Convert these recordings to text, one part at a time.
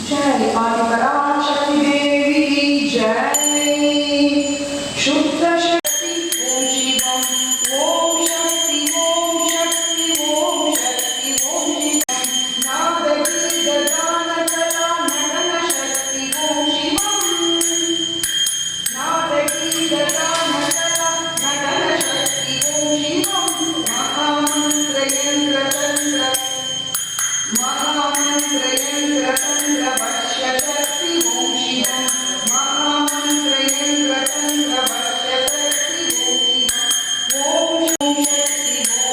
जय आदिपराशक्ति देवी की जय। शुद्ध शक्ति ओम शिवम ओम शक्ति ओम शक्ति ओम शक्ति ओम शिवम नाद की गजान कला नटन शक्ति ओम शिवम नाद की गजान कला नटन शक्ति ओम शिवम महामंत्र यंत्र तंत्र महामंत्र यंत्र तंत्र वश्य शक्ति ओम शिवम महामंत्र यंत्र तंत्र वश्य शक्ति ओम शिवम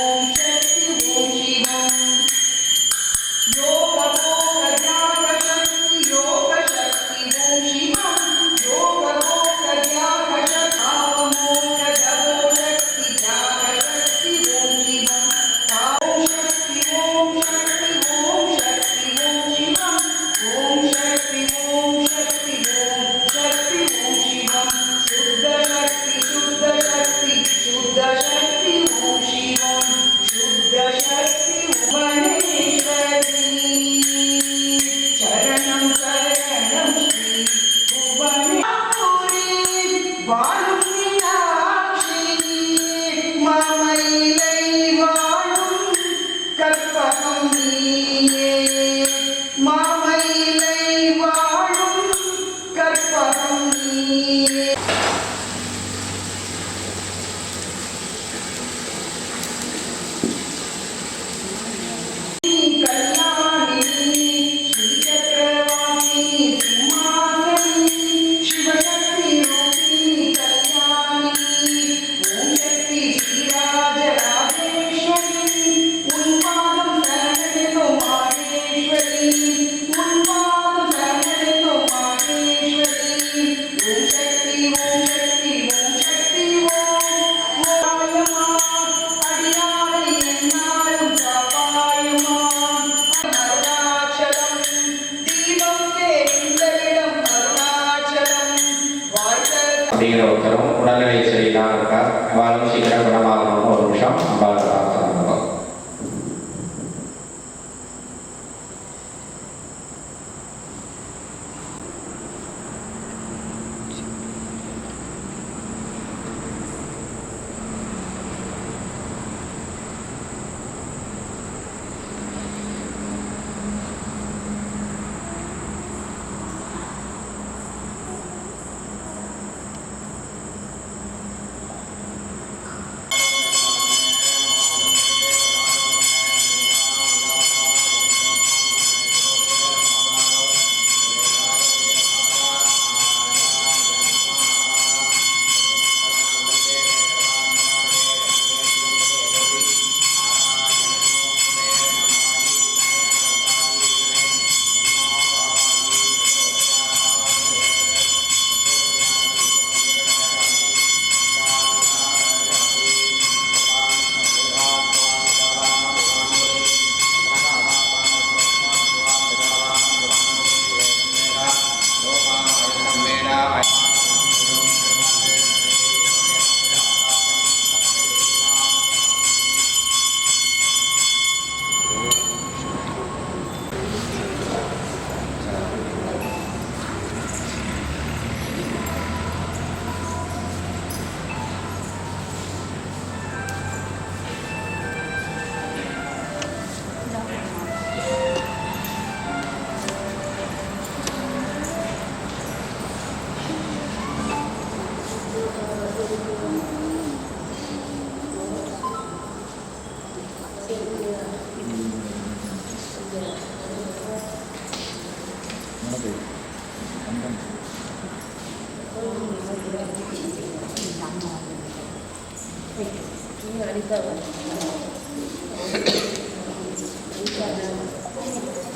ओम शक्ति ओम शिवम योग भोग ज्ञान शक्ति योग शक्ति ओम शिवम योग भोग ज्ञान शक्ति मोक्ष दो शक्ति ज्ञान शक्ति ओम शिवम ओम शक्ति ओम शक्ति ओम शक्ति ओम शिवम ओम शक्ति ओम शक्ति ओम शक्ति ओम शिवम शुद्ध शक्ति शुद्ध शक्ति ओम शिवम शुद्ध शक्ति भुवनेश्वरी शरणं शरणं श्री भुवनेश्वरी வாழும் மீனாட்சி மாமயிலை வாழும் கற்பகம் நீயே மாமயிலை வாழும் கற்பகம் நீயே कल्याणी श्रीचक्रवासिनी सिंहासनी शिवशक्ति रूपिणी कल्याणी ओम शक्ति श्रीराजराजेश्वरी उन्मादं शरणेनो माहेश्वरी उन्मादं शरणेनो माहेश्वरी ओम शक्ति ओम शक्ति ओम शक्ति ओम ओम अडियारे एन्नालुम कापायुमा அருணாச்சலம் தீபம் தேர்ந்தவிடம் அருணாச்சலம் அப்படிங்கிற ஒருத்தரும் உடல்நிலை சரியில்லாமல் இருக்கார். எவ்வாறு சீக்கிரம் குணமாகணும்னு ஒரு நிமிஷம் அம்பாள் பிரார்த்தனை பண்ணுவோம். Ini